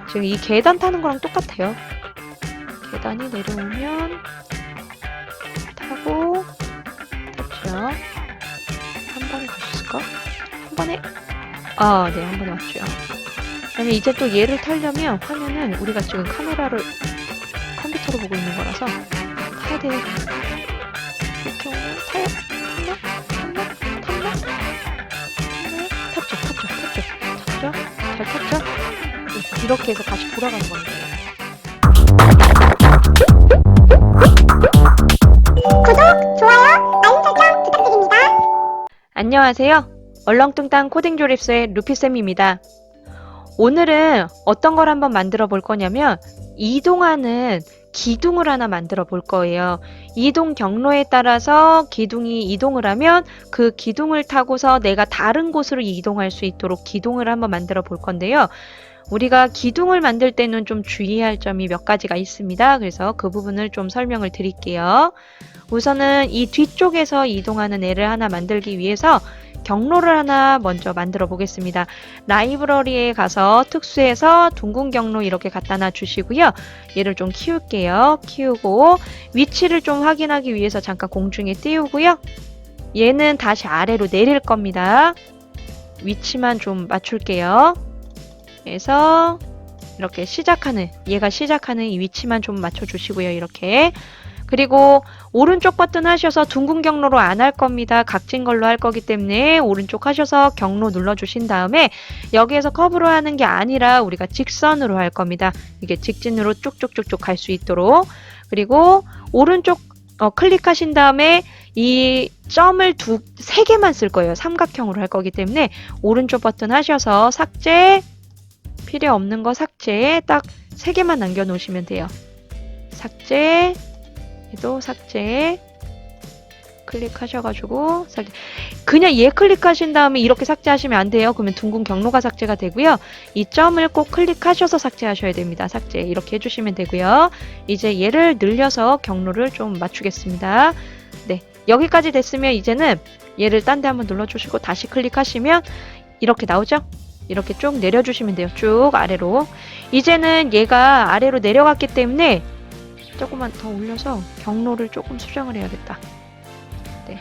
지금 이 계단 타는 거랑 똑같아요. 계단이 내려오면 타고 탔죠. 한 번에 갈 수 있을까? 한 번에 네, 한 번에 왔죠. 아니 이제 또 얘를 타려면 화면은 우리가 지금 카메라를 컴퓨터로 보고 있는 거라서 타야 돼요. 이렇게 오면 타요. 탔나? 탔죠? 잘 탔죠? 네, 이렇게 해서 다시 돌아가는 겁니다. 구독, 좋아요, 알림 설정 부탁드립니다. 안녕하세요. 얼렁뚱땅 코딩 조립소의 루피쌤입니다. 오늘은 어떤 걸 한번 만들어 볼 거냐면 이동하는 기둥을 하나 만들어 볼 거예요. 이동 경로에 따라서 기둥이 이동을 하면 그 기둥을 타고서 내가 다른 곳으로 이동할 수 있도록 기둥을 한번 만들어 볼 건데요. 우리가 기둥을 만들 때는 좀 주의할 점이 몇 가지가 있습니다. 그래서 그 부분을 좀 설명을 드릴게요. 우선은 이 뒤쪽에서 이동하는 애를 하나 만들기 위해서 경로를 하나 먼저 만들어 보겠습니다. 라이브러리에 가서 특수해서 둥근 경로 이렇게 갖다 놔 주시고요. 얘를 좀 키울게요. 키우고 위치를 좀 확인하기 위해서 잠깐 공중에 띄우고요. 얘는 다시 아래로 내릴 겁니다. 위치만 좀 맞출게요. 그래서 이렇게 얘가 시작하는 이 위치만 좀 맞춰주시고요. 이렇게. 그리고 오른쪽 버튼 하셔서 둥근 경로로 안 할 겁니다. 각진 걸로 할 거기 때문에 오른쪽 하셔서 경로 눌러주신 다음에 여기에서 커브로 하는 게 아니라 우리가 직선으로 할 겁니다. 이게 직진으로 쭉쭉쭉쭉 갈 수 있도록. 그리고 오른쪽 클릭하신 다음에 이 점을 3개만 쓸 거예요. 삼각형으로 할 거기 때문에 오른쪽 버튼 하셔서 삭제, 필요 없는 거 삭제, 딱 3개만 남겨놓으시면 돼요. 삭제, 얘도 삭제, 클릭하셔가지고 삭제. 그냥 얘 클릭하신 다음에 이렇게 삭제하시면 안 돼요. 그러면 둥근 경로가 삭제가 되고요. 이 점을 꼭 클릭하셔서 삭제하셔야 됩니다. 삭제 이렇게 해주시면 되고요. 이제 얘를 늘려서 경로를 좀 맞추겠습니다. 네, 여기까지 됐으면 이제는 얘를 딴 데 한번 눌러주시고 다시 클릭하시면 이렇게 나오죠? 이렇게 쭉 내려주시면 돼요. 쭉 아래로. 이제는 얘가 아래로 내려갔기 때문에 조금만 더 올려서 경로를 조금 수정을 해야겠다. 네,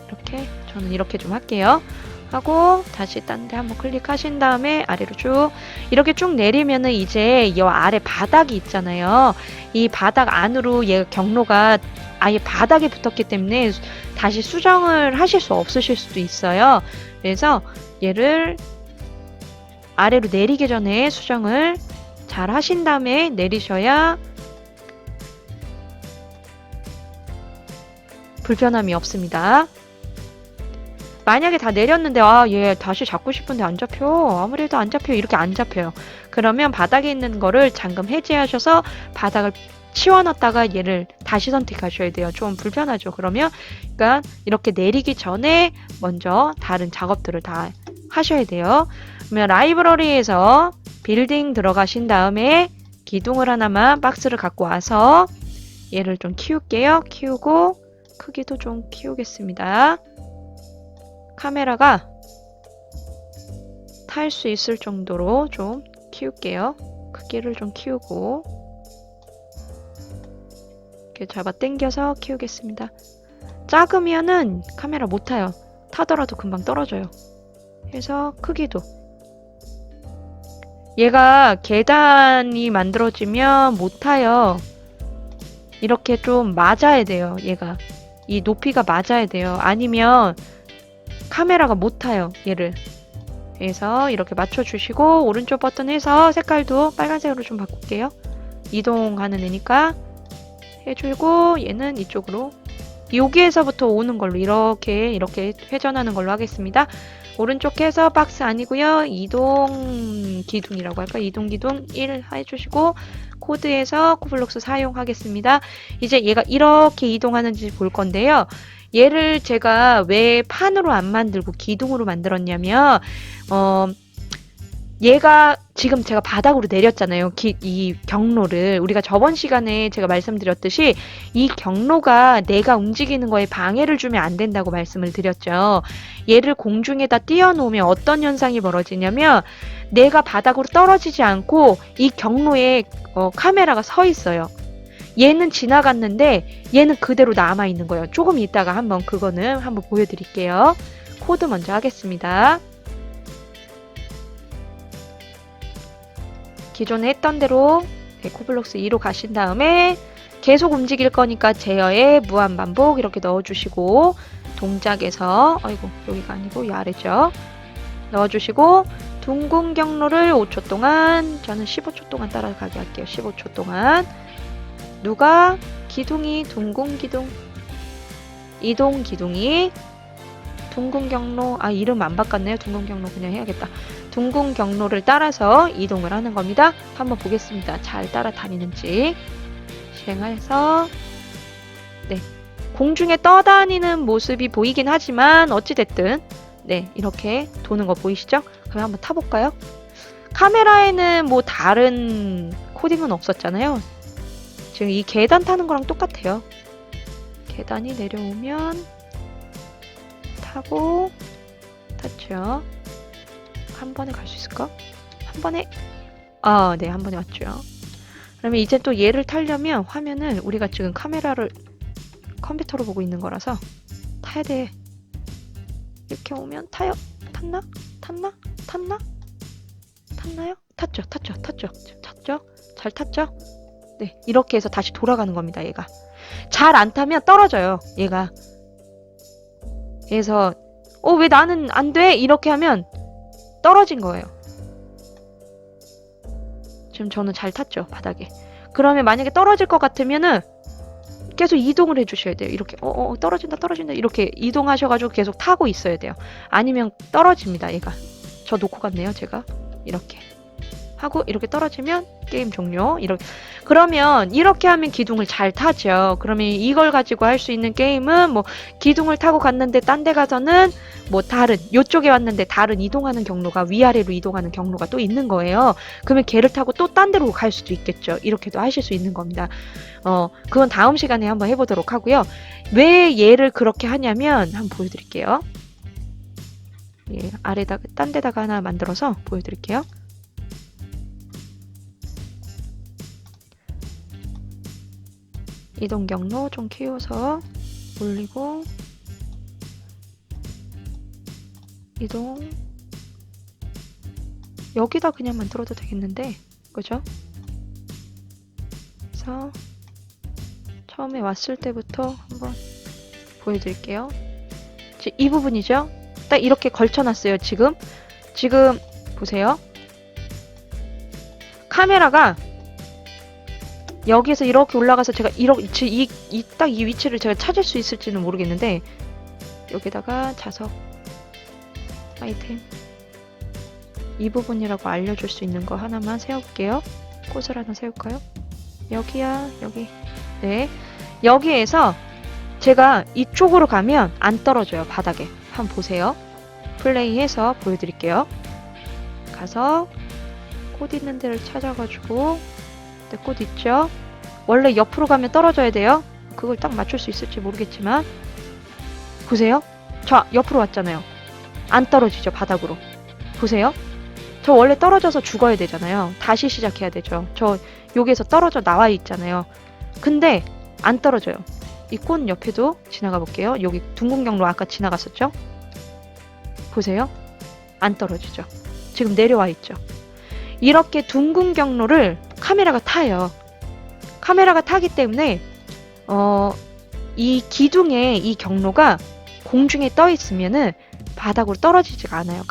이렇게 저는 이렇게 좀 할게요. 하고 다시 딴 데 한번 클릭하신 다음에 아래로 쭉 이렇게 쭉 내리면은 이제 이 아래 바닥이 있잖아요. 이 바닥 안으로 얘 경로가 아예 바닥에 붙었기 때문에 다시 수정을 하실 수 없으실 수도 있어요. 그래서 얘를 아래로 내리기 전에 수정을 잘 하신 다음에 내리셔야 불편함이 없습니다. 만약에 다 내렸는데 얘 다시 잡고 싶은데 안 잡혀. 아무래도 안 잡혀. 이렇게 안 잡혀요. 그러면 바닥에 있는 거를 잠금 해제하셔서 바닥을 치워놨다가 얘를 다시 선택하셔야 돼요. 좀 불편하죠. 그러니까 이렇게 내리기 전에 먼저 다른 작업들을 다 하셔야 돼요. 그러면 라이브러리에서 빌딩 들어가신 다음에 기둥을 하나만 박스를 갖고 와서 얘를 좀 키울게요. 키우고 크기도 좀 키우겠습니다. 카메라가 탈 수 있을 정도로 좀 키울게요. 크기를 좀 키우고 이렇게 잡아 당겨서 키우겠습니다. 작으면은 카메라 못 타요. 타더라도 금방 떨어져요. 해서 크기도 얘가 계단이 만들어지면 못 타요. 이렇게 좀 맞아야 돼요. 얘가 이 높이가 맞아야 돼요. 아니면 카메라가 못 타요. 얘를. 그래서 이렇게 맞춰주시고 오른쪽 버튼 해서 색깔도 빨간색으로 좀 바꿀게요. 이동하는 애니까 해주고 얘는 이쪽으로 여기에서부터 오는 걸로 이렇게 회전하는 걸로 하겠습니다. 오른쪽 해서 박스 아니고요. 이동 기둥이라고 할까? 이동 기둥 1 해주시고 코드에서 코블록스 사용하겠습니다. 이제 얘가 이렇게 이동하는지 볼 건데요. 얘를 제가 왜 판으로 안 만들고 기둥으로 만들었냐면 얘가 지금 제가 바닥으로 내렸잖아요. 이 경로를. 우리가 저번 시간에 제가 말씀드렸듯이 이 경로가 내가 움직이는 거에 방해를 주면 안 된다고 말씀을 드렸죠. 얘를 공중에다 띄워놓으면 어떤 현상이 벌어지냐면 내가 바닥으로 떨어지지 않고 이 경로에 카메라가 서 있어요. 얘는 지나갔는데 얘는 그대로 남아 있는 거예요. 조금 이따가 그거는 한번 보여드릴게요. 코드 먼저 하겠습니다. 기존에 했던 대로 코블록스 2로 가신 다음에 계속 움직일 거니까 제어에 무한반복 이렇게 넣어주시고 동작에서 여기가 아니고 이 아래죠. 넣어주시고 둥근 경로를 5초 동안 저는 15초 동안 따라가게 할게요. 15초 동안 누가 기둥이 둥근 기둥 이동 기둥이 둥근 경로 이름 안 바꿨네요. 둥근 경로 그냥 해야겠다. 둥근 경로를 따라서 이동을 하는 겁니다. 한번 보겠습니다. 잘 따라다니는지 실행해서 공중에 떠다니는 모습이 보이긴 하지만 어찌됐든 이렇게 도는 거 보이시죠? 그럼 한번 타볼까요? 카메라에는 뭐 다른 코딩은 없었잖아요. 지금 이 계단 타는 거랑 똑같아요. 계단이 내려오면 타고 탔죠. 한 번에 갈 수 있을까? 한 번에 네, 한 번에 왔죠. 그러면 이제 또 얘를 타려면 화면을 우리가 지금 카메라를 컴퓨터로 보고 있는 거라서 타야 돼. 이렇게 오면 타요. 탔나? 탔나요? 탔죠? 잘 탔죠? 네, 이렇게 해서 다시 돌아가는 겁니다. 얘가 잘 안 타면 떨어져요. 얘가 그래서 왜 나는 안 돼? 이렇게 하면 떨어진 거예요. 지금 저는 잘 탔죠, 바닥에. 그러면 만약에 떨어질 것 같으면은 계속 이동을 해주셔야 돼요. 이렇게 떨어진다 이렇게 이동하셔가지고 계속 타고 있어야 돼요. 아니면 떨어집니다. 얘가 저 놓고 갔네요. 제가 이렇게 하고 이렇게 떨어지면 게임 종료. 그러면 이렇게 하면 기둥을 잘 타죠. 그러면 이걸 가지고 할 수 있는 게임은 뭐 기둥을 타고 갔는데 딴 데 가서는 뭐 다른 요쪽에 왔는데 다른 이동하는 경로가 위아래로 이동하는 경로가 또 있는 거예요. 그러면 걔를 타고 또 딴 데로 갈 수도 있겠죠. 이렇게도 하실 수 있는 겁니다. 그건 다음 시간에 한번 해보도록 하고요. 왜 얘를 그렇게 하냐면 한번 보여드릴게요. 아래다가 딴 데다가 하나 만들어서 보여드릴게요. 이동 경로 좀 키워서 올리고 이동 여기다 그냥 만들어도 되겠는데 그죠? 그래서 처음에 왔을 때부터 한번 보여드릴게요. 이 부분이죠? 딱 이렇게 걸쳐놨어요. 지금 보세요. 카메라가 여기에서 이렇게 올라가서 제가 딱 이 위치를 제가 찾을 수 있을지는 모르겠는데 여기다가 자석 아이템 이 부분이라고 알려줄 수 있는 거 하나만 세울게요. 꽃을 하나 세울까요? 여기야 여기. 네, 여기에서 제가 이쪽으로 가면 안 떨어져요. 바닥에. 한번 보세요. 플레이해서 보여드릴게요. 가서 꽃 있는 데를 찾아가지고 꽃 있죠? 원래 옆으로 가면 떨어져야 돼요. 그걸 딱 맞출 수 있을지 모르겠지만 보세요. 저 옆으로 왔잖아요. 안 떨어지죠. 바닥으로. 보세요. 저 원래 떨어져서 죽어야 되잖아요. 다시 시작해야 되죠. 저 여기에서 떨어져 나와 있잖아요. 근데 안 떨어져요. 이 꽃 옆에도 지나가 볼게요. 여기 둥근 경로 아까 지나갔었죠? 보세요. 안 떨어지죠. 지금 내려와 있죠. 이렇게 둥근 경로를 카메라가 타요. 카메라가 타기 때문에 이 기둥에 이 경로가 공중에 떠 있으면은 바닥으로 떨어지지가 않아요.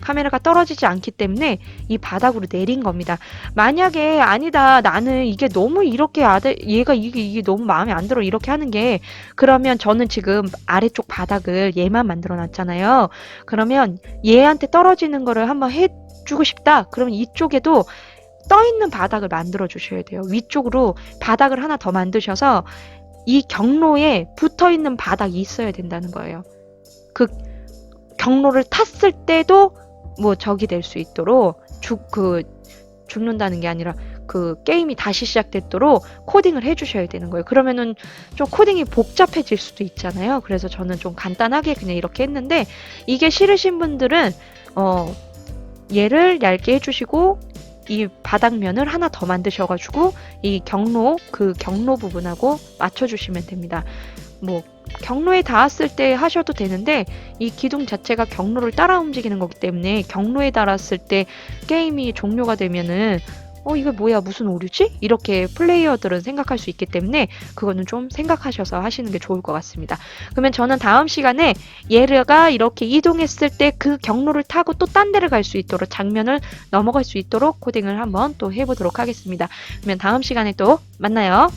카메라가 떨어지지 않기 때문에 이 바닥으로 내린 겁니다. 만약에 아니다 나는 이게 너무 이렇게 얘가 이게 너무 마음에 안 들어 이렇게 하는 게 그러면 저는 지금 아래쪽 바닥을 얘만 만들어 놨잖아요. 그러면 얘한테 떨어지는 거를 한번 해주고 싶다. 그러면 이쪽에도 떠 있는 바닥을 만들어 주셔야 돼요. 위쪽으로 바닥을 하나 더 만드셔서 이 경로에 붙어 있는 바닥이 있어야 된다는 거예요. 그 경로를 탔을 때도 뭐 적이 될 수 있도록 죽는다는 게 아니라 그 게임이 다시 시작되도록 코딩을 해주셔야 되는 거예요. 그러면은 좀 코딩이 복잡해질 수도 있잖아요. 그래서 저는 좀 간단하게 그냥 이렇게 했는데, 이게 싫으신 분들은 얘를 얇게 해주시고 이 바닥면을 하나 더 만드셔가지고 이 경로 부분하고 맞춰주시면 됩니다. 뭐 경로에 닿았을 때 하셔도 되는데, 이 기둥 자체가 경로를 따라 움직이는 거기 때문에 경로에 닿았을 때 게임이 종료가 되면은 이게 뭐야, 무슨 오류지? 이렇게 플레이어들은 생각할 수 있기 때문에 그거는 좀 생각하셔서 하시는 게 좋을 것 같습니다. 그러면 저는 다음 시간에 얘가 이렇게 이동했을 때 그 경로를 타고 또 딴 데를 갈 수 있도록, 장면을 넘어갈 수 있도록 코딩을 한번 또 해보도록 하겠습니다. 그러면 다음 시간에 또 만나요.